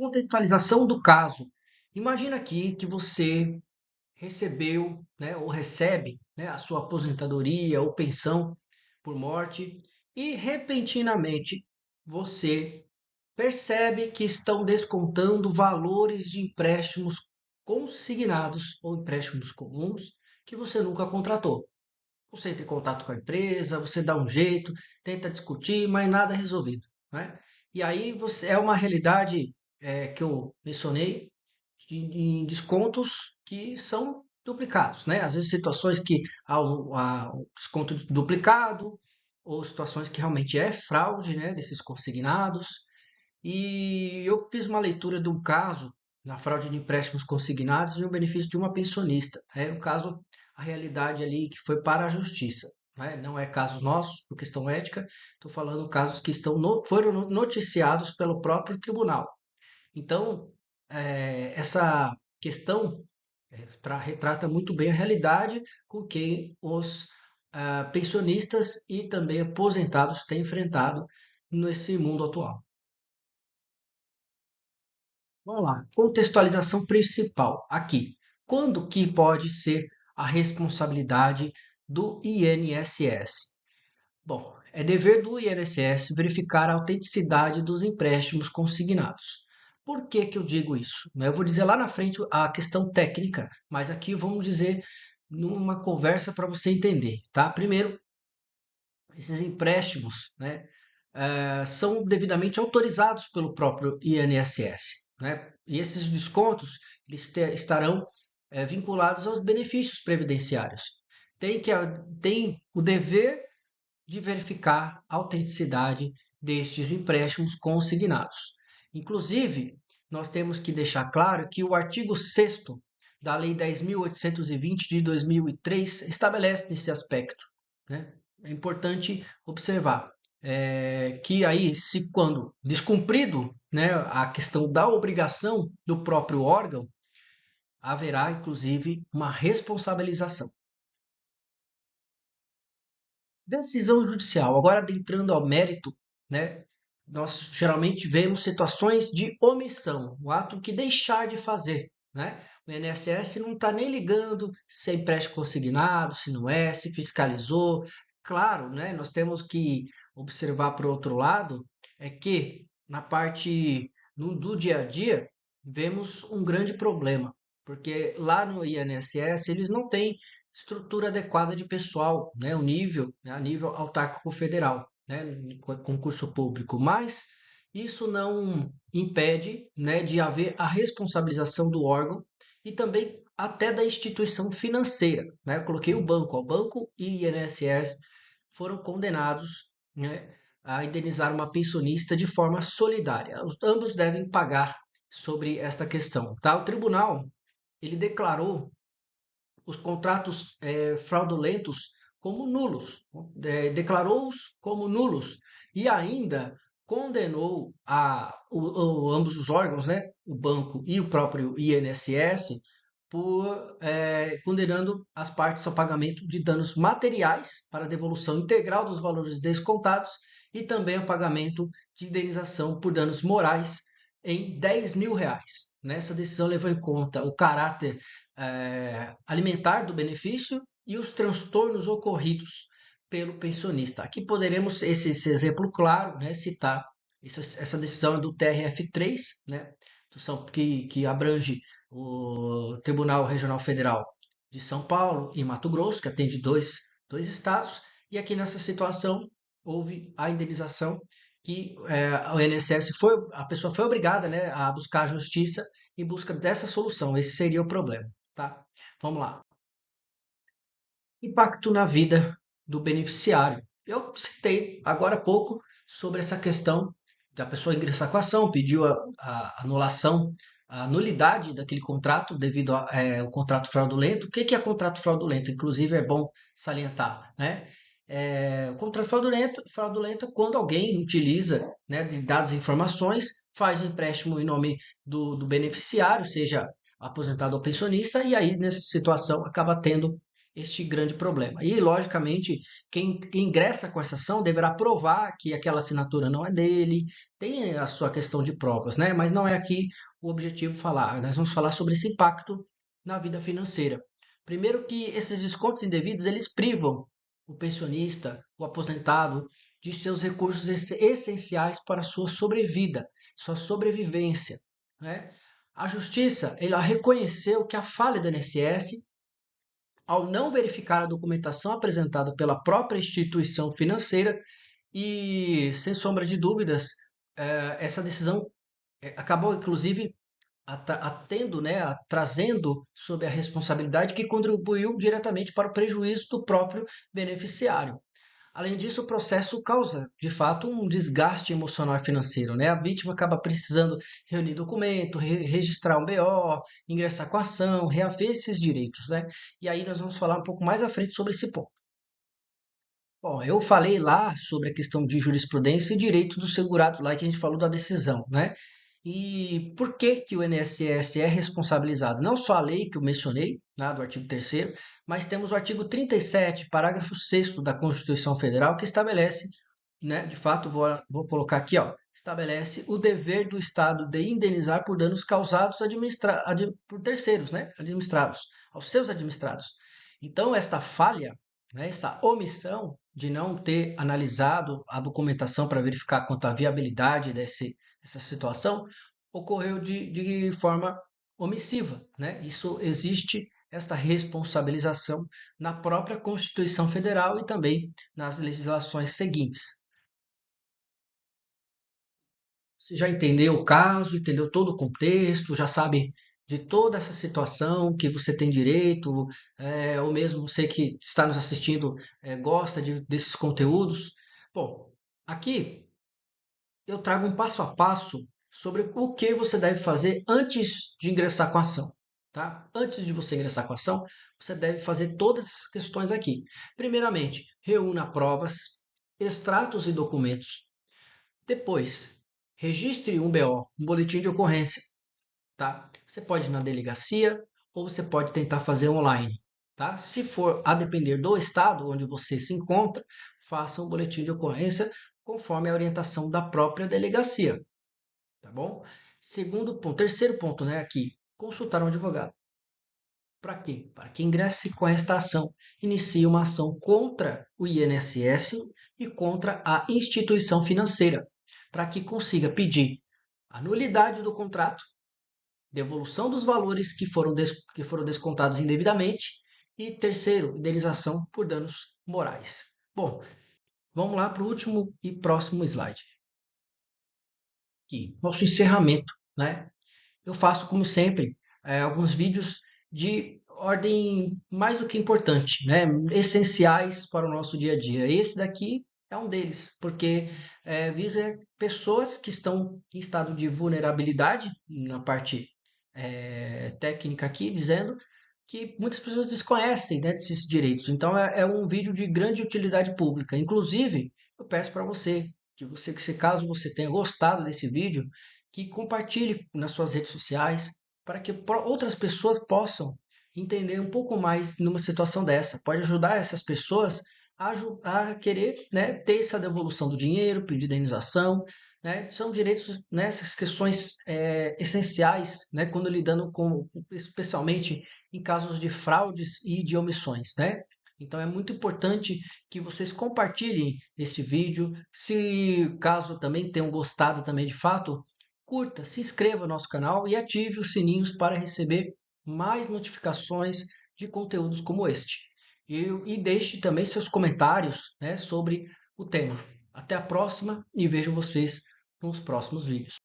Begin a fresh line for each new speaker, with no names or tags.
Contextualização do caso. Imagina aqui que você recebeu, né, ou recebe, né, a sua aposentadoria ou pensão por morte e repentinamente você percebe que estão descontando valores de empréstimos consignados ou empréstimos comuns que você nunca contratou. Você entra em contato com a empresa, você dá um jeito, tenta discutir, mas nada é resolvido, né? E aí você é uma realidade que eu mencionei em descontos que são duplicados, né? Às vezes situações que há um desconto duplicado ou situações que realmente é fraude, né, desses consignados. E eu fiz uma leitura de um caso na fraude de empréstimos consignados e o benefício de uma pensionista. É um caso, a realidade ali que foi para a justiça, né? Não é casos nossos, por questão ética, estou falando casos que foram noticiados pelo próprio tribunal. Então, essa questão retrata muito bem a realidade com que os pensionistas e também aposentados têm enfrentado nesse mundo atual. Vamos lá, contextualização principal aqui. Quando que pode ser a responsabilidade do INSS? Bom, é dever do INSS verificar a autenticidade dos empréstimos consignados. Por que que eu digo isso? Eu vou dizer lá na frente a questão técnica, mas aqui vamos dizer numa conversa para você entender, tá? Primeiro, esses empréstimos, né, são devidamente autorizados pelo próprio INSS, né? E esses descontos estarão vinculados aos benefícios previdenciários. Tem o dever de verificar a autenticidade destes empréstimos consignados. Inclusive, nós temos que deixar claro que o artigo 6º da Lei 10.820 de 2003 estabelece esse aspecto, né? É importante observar que aí, se quando descumprido, né, a questão da obrigação do próprio órgão, haverá inclusive uma responsabilização. Decisão judicial. Agora, adentrando ao mérito, né, nós geralmente vemos situações de omissão, o ato que deixar de fazer, né? O INSS não está nem ligando se é empréstimo consignado, se não é, se fiscalizou. Claro, né, nós temos que observar por outro lado, é que na parte do dia a dia, vemos um grande problema, porque lá no INSS eles não têm estrutura adequada de pessoal, né, o nível, né, a nível autárquico federal, né, concurso público, mas isso não impede, né, de haver a responsabilização do órgão e também até da instituição financeira, né? Eu coloquei o banco e INSS foram condenados, né, a indenizar uma pensionista de forma solidária. Ambos devem pagar sobre esta questão, tá? O tribunal ele declarou os contratos fraudulentos como nulos, declarou-os como nulos e ainda condenou ambos os órgãos, né, o banco e o próprio INSS, por condenando as partes ao pagamento de danos materiais para devolução integral dos valores descontados e também ao pagamento de indenização por danos morais em R$ 10.000. Nessa decisão levou em conta o caráter alimentar do benefício e os transtornos ocorridos pelo pensionista. Aqui poderemos, esse exemplo claro, né, citar essa decisão do TRF3, né, que abrange o Tribunal Regional Federal de São Paulo e Mato Grosso, que atende dois estados, e aqui nessa situação houve a indenização que o INSS a pessoa foi obrigada, né, a buscar a justiça em busca dessa solução. Esse seria o problema, tá? Vamos lá. Impacto na vida do beneficiário. Eu citei agora há pouco sobre essa questão da pessoa ingressar com a ação, pediu a anulação, a nulidade daquele contrato devido ao contrato fraudulento. O que é contrato fraudulento? Inclusive é bom salientar, né? O contrato fraudulento é quando alguém utiliza, né, de dados e informações, faz um empréstimo em nome do beneficiário, seja aposentado ou pensionista, e aí nessa situação acaba tendo este grande problema. E, logicamente, quem ingressa com essa ação deverá provar que aquela assinatura não é dele, tem a sua questão de provas, né? Mas não é aqui o objetivo falar. Nós vamos falar sobre esse impacto na vida financeira. Primeiro que esses descontos indevidos, eles privam o pensionista, o aposentado, de seus recursos essenciais para a sua sobrevida, sua sobrevivência, né? A justiça, ela reconheceu que a falha do INSS, ao não verificar a documentação apresentada pela própria instituição financeira, e, sem sombra de dúvidas, essa decisão acabou, inclusive, atendo, né, trazendo sob a responsabilidade que contribuiu diretamente para o prejuízo do próprio beneficiário. Além disso, o processo causa, de fato, um desgaste emocional e financeiro, né? A vítima acaba precisando reunir documento, registrar um BO, ingressar com a ação, reaver esses direitos, né? E aí nós vamos falar um pouco mais à frente sobre esse ponto. Bom, eu falei lá sobre a questão de jurisprudência e direito do segurado, lá que a gente falou da decisão, né? E por que que o INSS é responsabilizado? Não só a lei que eu mencionei, né, do artigo 3º, mas temos o artigo 37, parágrafo 6º da Constituição Federal, que estabelece, né, de fato, vou colocar aqui, ó, estabelece o dever do Estado de indenizar por danos causados por terceiros, né, administrados, aos seus administrados. Então, esta falha, né, essa omissão de não ter analisado a documentação para verificar quanto à viabilidade dessa situação, ocorreu de forma omissiva, né? Isso existe esta responsabilização na própria Constituição Federal e também nas legislações seguintes. Você já entendeu o caso, entendeu todo o contexto, já sabe de toda essa situação que você tem direito, ou mesmo você que está nos assistindo gosta desses conteúdos. Bom, aqui eu trago um passo a passo sobre o que você deve fazer antes de ingressar com a ação. Tá? Antes de você ingressar com a ação, você deve fazer todas essas questões aqui. Primeiramente, reúna provas, extratos e documentos. Depois, registre um BO, um boletim de ocorrência. Tá? Você pode ir na delegacia ou você pode tentar fazer online. Tá? Se for a depender do estado onde você se encontra, faça um boletim de ocorrência conforme a orientação da própria delegacia. Tá bom? Segundo ponto, terceiro ponto, né, aqui, consultar um advogado. Para quê? Para que ingresse com esta ação, inicie uma ação contra o INSS e contra a instituição financeira, para que consiga pedir a nulidade do contrato, devolução dos valores que foram descontados indevidamente e, terceiro, indenização por danos morais. Bom, vamos lá para o último e próximo slide. Aqui, nosso encerramento, né? Eu faço, como sempre, alguns vídeos de ordem mais do que importante, né? Essenciais para o nosso dia a dia. Esse daqui é um deles, porque visa pessoas que estão em estado de vulnerabilidade, na parte técnica aqui, dizendo que muitas pessoas desconhecem, né, desses direitos. Então, é um vídeo de grande utilidade pública. Inclusive, eu peço para que se caso você tenha gostado desse vídeo, que compartilhe nas suas redes sociais para que outras pessoas possam entender um pouco mais numa situação dessa. Pode ajudar essas pessoas a querer, né, ter essa devolução do dinheiro, pedir indenização, né? São direitos, né, essas questões essenciais, né, quando lidando com, especialmente em casos de fraudes e de omissões, né? Então é muito importante que vocês compartilhem esse vídeo. Se caso também tenham gostado também de fato, curta, se inscreva no nosso canal e ative os sininhos para receber mais notificações de conteúdos como este. E deixe também seus comentários, né, sobre o tema. Até a próxima e vejo vocês nos próximos vídeos.